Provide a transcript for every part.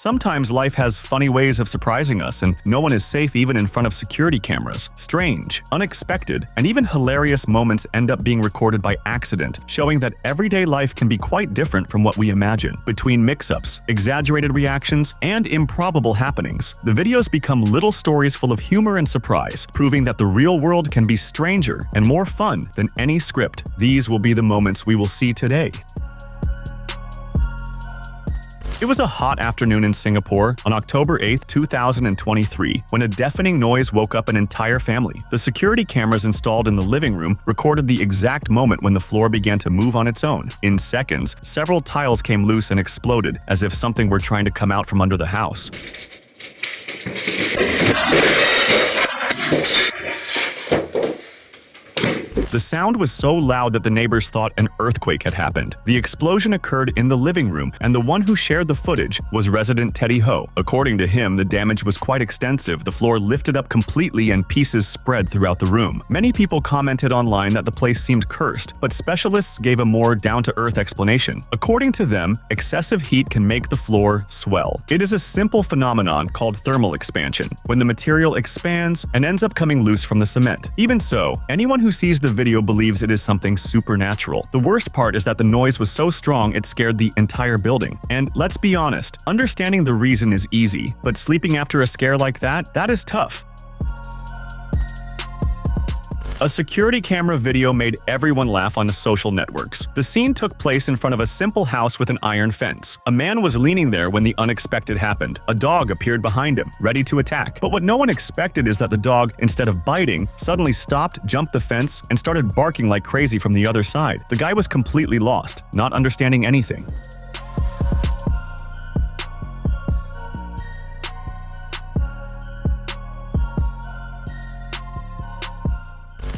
Sometimes life has funny ways of surprising us, and no one is safe even in front of security cameras. Strange, unexpected, and even hilarious moments end up being recorded by accident, showing that everyday life can be quite different from what we imagine. Between mix-ups, exaggerated reactions, and improbable happenings, the videos become little stories full of humor and surprise, proving that the real world can be stranger and more fun than any script. These will be the moments we will see today. It was a hot afternoon in Singapore on October 8, 2023, when a deafening noise woke up an entire family. The security cameras installed in the living room recorded the exact moment when the floor began to move on its own. In seconds, several tiles came loose and exploded, as if something were trying to come out from under the house. The sound was so loud that the neighbors thought an earthquake had happened. The explosion occurred in the living room, and the one who shared the footage was resident Teddy Ho. According to him, the damage was quite extensive. The floor lifted up completely and pieces spread throughout the room. Many people commented online that the place seemed cursed, but specialists gave a more down-to-earth explanation. According to them, excessive heat can make the floor swell. It is a simple phenomenon called thermal expansion, when the material expands and ends up coming loose from the cement. Even so, anyone who sees the video believes it is something supernatural. The worst part is that the noise was so strong it scared the entire building. And let's be honest, understanding the reason is easy, but sleeping after a scare like that is tough. A security camera video made everyone laugh on the social networks. The scene took place in front of a simple house with an iron fence. A man was leaning there when the unexpected happened. A dog appeared behind him, ready to attack. But what no one expected is that the dog, instead of biting, suddenly stopped, jumped the fence, and started barking like crazy from the other side. The guy was completely lost, not understanding anything.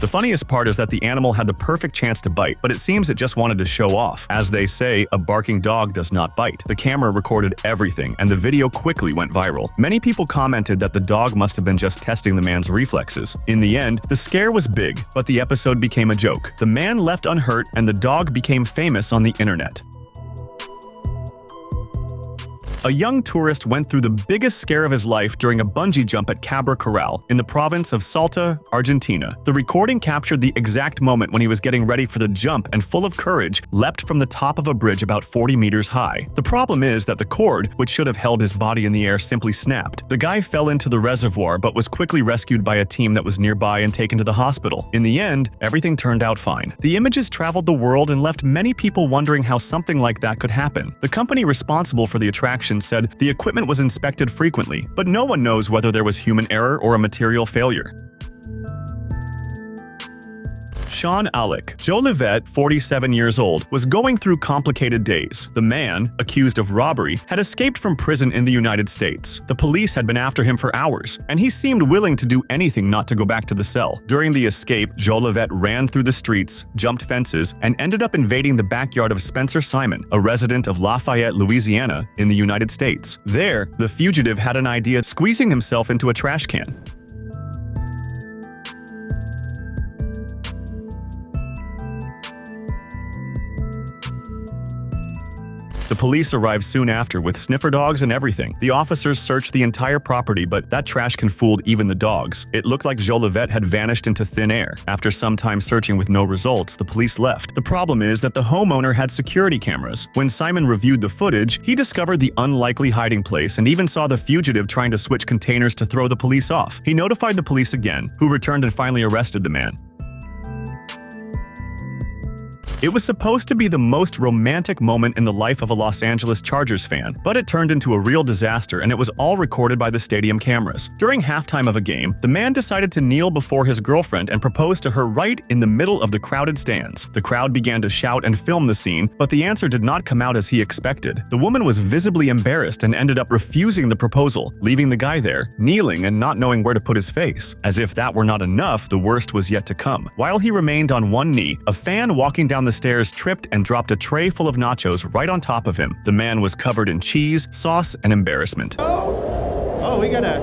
The funniest part is that the animal had the perfect chance to bite, but it seems it just wanted to show off. As they say, a barking dog does not bite. The camera recorded everything, and the video quickly went viral. Many people commented that the dog must have been just testing the man's reflexes. In the end, the scare was big, but the episode became a joke. The man left unhurt, and the dog became famous on the internet. A young tourist went through the biggest scare of his life during a bungee jump at Cabra Corral in the province of Salta, Argentina. The recording captured the exact moment when he was getting ready for the jump and, full of courage, leapt from the top of a bridge about 40 meters high. The problem is that the cord, which should have held his body in the air, simply snapped. The guy fell into the reservoir but was quickly rescued by a team that was nearby and taken to the hospital. In the end, everything turned out fine. The images traveled the world and left many people wondering how something like that could happen. The company responsible for the attraction said the equipment was inspected frequently, but no one knows whether there was human error or a material failure. Sean Alec, Joe Livette, 47 years old, was going through complicated days. The man, accused of robbery, had escaped from prison in the United States. The police had been after him for hours, and he seemed willing to do anything not to go back to the cell. During the escape, Joe Livette ran through the streets, jumped fences, and ended up invading the backyard of Spencer Simon, a resident of Lafayette, Louisiana, in the United States. There, the fugitive had an idea, squeezing himself into a trash can. The police arrived soon after with sniffer dogs and everything. The officers searched the entire property, but that trash can fooled even the dogs. It looked like Joe Livette had vanished into thin air. After some time searching with no results, the police left. The problem is that the homeowner had security cameras. When Simon reviewed the footage, he discovered the unlikely hiding place and even saw the fugitive trying to switch containers to throw the police off. He notified the police again, who returned and finally arrested the man. It was supposed to be the most romantic moment in the life of a Los Angeles Chargers fan, but it turned into a real disaster, and it was all recorded by the stadium cameras. During halftime of a game, the man decided to kneel before his girlfriend and propose to her right in the middle of the crowded stands. The crowd began to shout and film the scene, but the answer did not come out as he expected. The woman was visibly embarrassed and ended up refusing the proposal, leaving the guy there, kneeling and not knowing where to put his face. As if that were not enough, the worst was yet to come. While he remained on one knee, a fan walking down the stairs tripped and dropped a tray full of nachos right on top of him. The man was covered in cheese, sauce, and embarrassment. Oh, we got a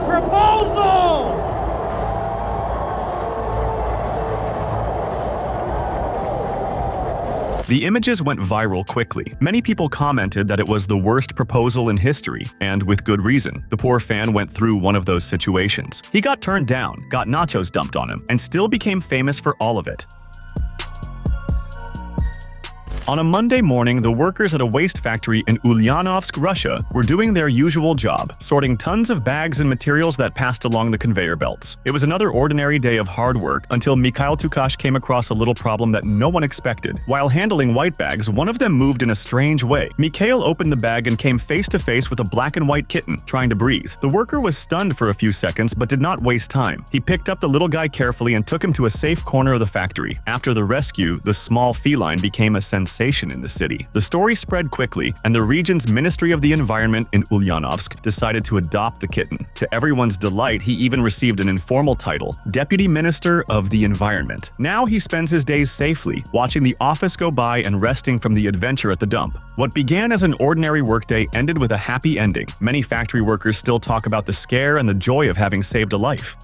proposal! The images went viral quickly. Many people commented that it was the worst proposal in history, and with good reason. The poor fan went through one of those situations. He got turned down, got nachos dumped on him, and still became famous for all of it. On a Monday morning, the workers at a waste factory in Ulyanovsk, Russia, were doing their usual job, sorting tons of bags and materials that passed along the conveyor belts. It was another ordinary day of hard work until Mikhail Tukash came across a little problem that no one expected. While handling white bags, one of them moved in a strange way. Mikhail opened the bag and came face to face with a black and white kitten, trying to breathe. The worker was stunned for a few seconds but did not waste time. He picked up the little guy carefully and took him to a safe corner of the factory. After the rescue, the small feline became a sensation in the city. The story spread quickly, and the region's Ministry of the Environment in Ulyanovsk decided to adopt the kitten. To everyone's delight, he even received an informal title, Deputy Minister of the Environment. Now he spends his days safely, watching the office go by and resting from the adventure at the dump. What began as an ordinary workday ended with a happy ending. Many factory workers still talk about the scare and the joy of having saved a life.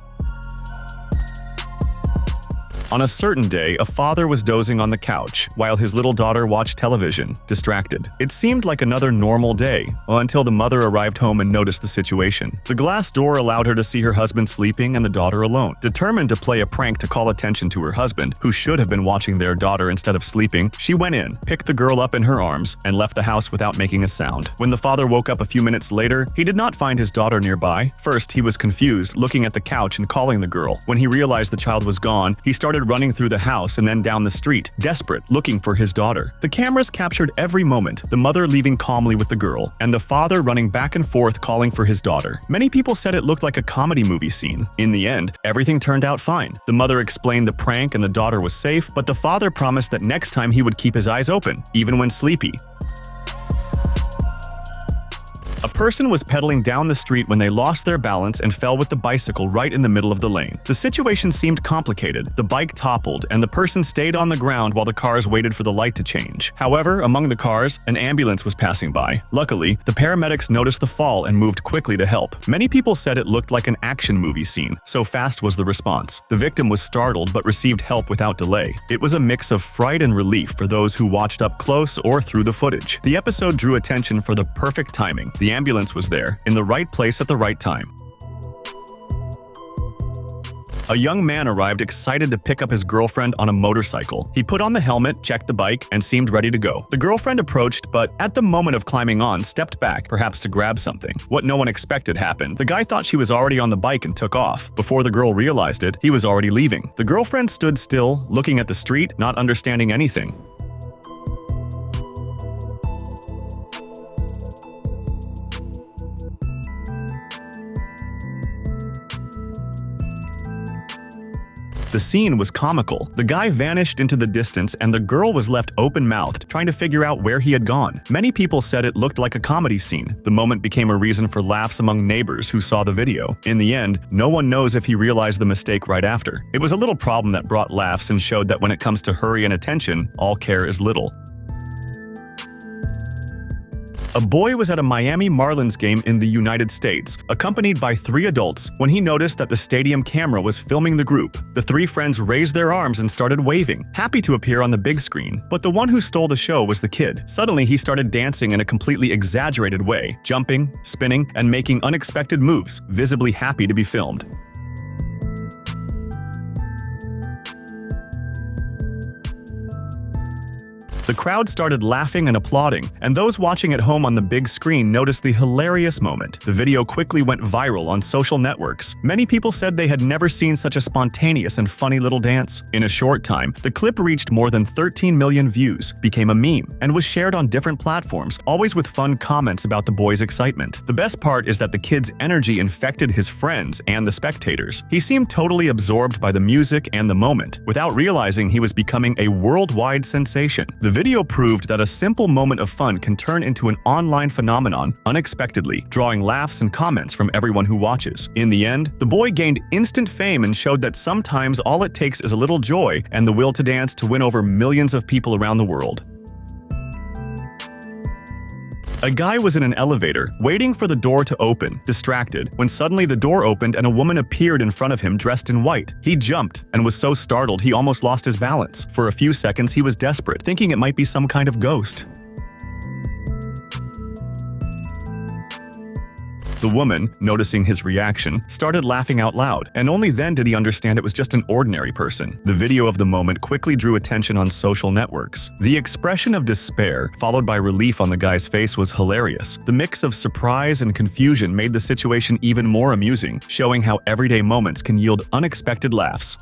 On a certain day, a father was dozing on the couch while his little daughter watched television, distracted. It seemed like another normal day, until the mother arrived home and noticed the situation. The glass door allowed her to see her husband sleeping and the daughter alone. Determined to play a prank to call attention to her husband, who should have been watching their daughter instead of sleeping, she went in, picked the girl up in her arms, and left the house without making a sound. When the father woke up a few minutes later, he did not find his daughter nearby. First, he was confused, looking at the couch and calling the girl. When he realized the child was gone, he started running through the house and then down the street, desperate, looking for his daughter. The cameras captured every moment, the mother leaving calmly with the girl, and the father running back and forth calling for his daughter. Many people said it looked like a comedy movie scene. In the end, everything turned out fine. The mother explained the prank and the daughter was safe, but the father promised that next time he would keep his eyes open, even when sleepy. A person was pedaling down the street when they lost their balance and fell with the bicycle right in the middle of the lane. The situation seemed complicated. The bike toppled, and the person stayed on the ground while the cars waited for the light to change. However, among the cars, an ambulance was passing by. Luckily, the paramedics noticed the fall and moved quickly to help. Many people said it looked like an action movie scene, so fast was the response. The victim was startled but received help without delay. It was a mix of fright and relief for those who watched up close or through the footage. The episode drew attention for the perfect timing. The ambulance was there, in the right place at the right time. A young man arrived excited to pick up his girlfriend on a motorcycle. He put on the helmet, checked the bike, and seemed ready to go. The girlfriend approached, but at the moment of climbing on, stepped back, perhaps to grab something. What no one expected happened. The guy thought she was already on the bike and took off. Before the girl realized it, he was already leaving. The girlfriend stood still, looking at the street, not understanding anything. The scene was comical. The guy vanished into the distance and the girl was left open-mouthed, trying to figure out where he had gone. Many people said it looked like a comedy scene. The moment became a reason for laughs among neighbors who saw the video. In the end, no one knows if he realized the mistake right after. It was a little problem that brought laughs and showed that when it comes to hurry and attention, all care is little. A boy was at a Miami Marlins game in the United States, accompanied by 3 adults, when he noticed that the stadium camera was filming the group. The 3 friends raised their arms and started waving, happy to appear on the big screen. But the one who stole the show was the kid. Suddenly, he started dancing in a completely exaggerated way, jumping, spinning, and making unexpected moves, visibly happy to be filmed. The crowd started laughing and applauding, and those watching at home on the big screen noticed the hilarious moment. The video quickly went viral on social networks. Many people said they had never seen such a spontaneous and funny little dance. In a short time, the clip reached more than 13 million views, became a meme, and was shared on different platforms, always with fun comments about the boy's excitement. The best part is that the kid's energy infected his friends and the spectators. He seemed totally absorbed by the music and the moment, without realizing he was becoming a worldwide sensation. The video proved that a simple moment of fun can turn into an online phenomenon unexpectedly, drawing laughs and comments from everyone who watches. In the end, the boy gained instant fame and showed that sometimes all it takes is a little joy and the will to dance to win over millions of people around the world. A guy was in an elevator, waiting for the door to open, distracted, when suddenly the door opened and a woman appeared in front of him dressed in white. He jumped and was so startled he almost lost his balance. For a few seconds he was desperate, thinking it might be some kind of ghost. The woman, noticing his reaction, started laughing out loud, and only then did he understand it was just an ordinary person. The video of the moment quickly drew attention on social networks. The expression of despair, followed by relief on the guy's face, was hilarious. The mix of surprise and confusion made the situation even more amusing, showing how everyday moments can yield unexpected laughs.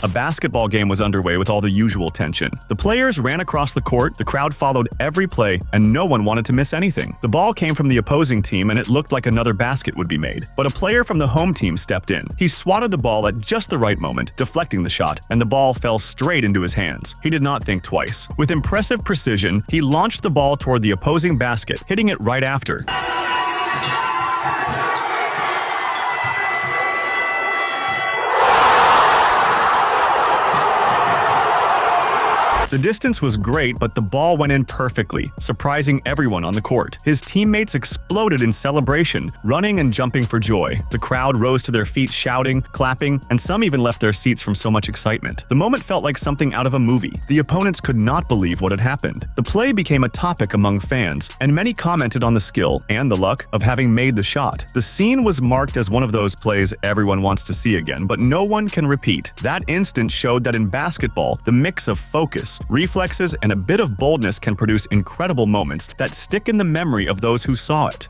A basketball game was underway with all the usual tension. The players ran across the court, the crowd followed every play, and no one wanted to miss anything. The ball came from the opposing team and it looked like another basket would be made. But a player from the home team stepped in. He swatted the ball at just the right moment, deflecting the shot, and the ball fell straight into his hands. He did not think twice. With impressive precision, he launched the ball toward the opposing basket, hitting it right after. The distance was great, but the ball went in perfectly, surprising everyone on the court. His teammates exploded in celebration, running and jumping for joy. The crowd rose to their feet shouting, clapping, and some even left their seats from so much excitement. The moment felt like something out of a movie. The opponents could not believe what had happened. The play became a topic among fans, and many commented on the skill and the luck of having made the shot. The scene was marked as one of those plays everyone wants to see again, but no one can repeat. That instant showed that in basketball, the mix of focus, reflexes, and a bit of boldness can produce incredible moments that stick in the memory of those who saw it.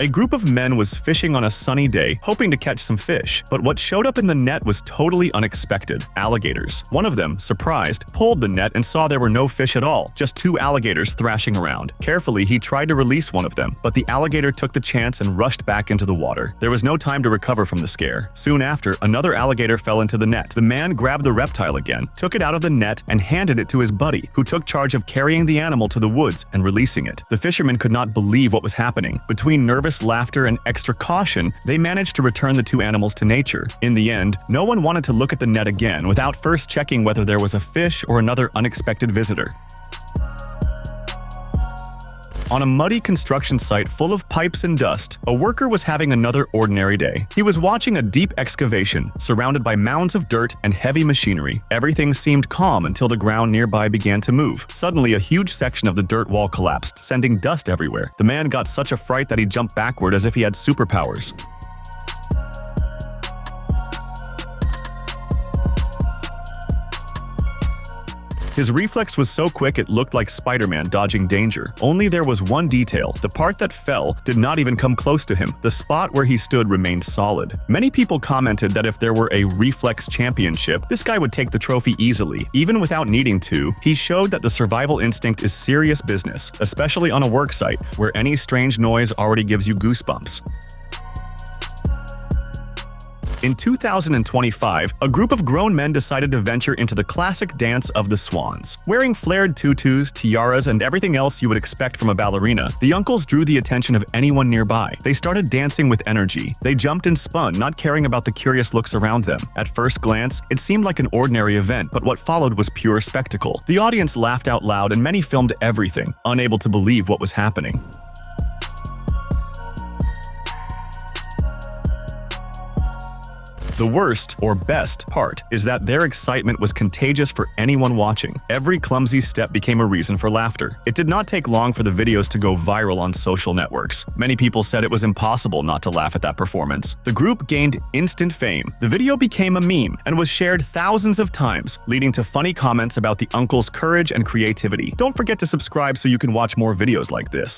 A group of men was fishing on a sunny day, hoping to catch some fish, but what showed up in the net was totally unexpected: alligators. One of them, surprised, pulled the net and saw there were no fish at all, just two alligators thrashing around. Carefully, he tried to release one of them, but the alligator took the chance and rushed back into the water. There was no time to recover from the scare. Soon after, another alligator fell into the net. The man grabbed the reptile again, took it out of the net, and handed it to his buddy, who took charge of carrying the animal to the woods and releasing it. The fishermen could not believe what was happening. Between nervous laughter and extra caution, they managed to return the two animals to nature. In the end, no one wanted to look at the net again without first checking whether there was a fish or another unexpected visitor. On a muddy construction site full of pipes and dust, a worker was having another ordinary day. He was watching a deep excavation, surrounded by mounds of dirt and heavy machinery. Everything seemed calm until the ground nearby began to move. Suddenly, a huge section of the dirt wall collapsed, sending dust everywhere. The man got such a fright that he jumped backward as if he had superpowers. His reflex was so quick it looked like Spider-Man dodging danger. Only there was one detail: the part that fell did not even come close to him. The spot where he stood remained solid. Many people commented that if there were a reflex championship, this guy would take the trophy easily. Even without needing to, he showed that the survival instinct is serious business, especially on a work site where any strange noise already gives you goosebumps. In 2025, a group of grown men decided to venture into the classic dance of the swans. Wearing flared tutus, tiaras, and everything else you would expect from a ballerina, the uncles drew the attention of anyone nearby. They started dancing with energy. They jumped and spun, not caring about the curious looks around them. At first glance, it seemed like an ordinary event, but what followed was pure spectacle. The audience laughed out loud and many filmed everything, unable to believe what was happening. The worst, or best, part is that their excitement was contagious for anyone watching. Every clumsy step became a reason for laughter. It did not take long for the videos to go viral on social networks. Many people said it was impossible not to laugh at that performance. The group gained instant fame. The video became a meme and was shared thousands of times, leading to funny comments about the uncle's courage and creativity. Don't forget to subscribe so you can watch more videos like this.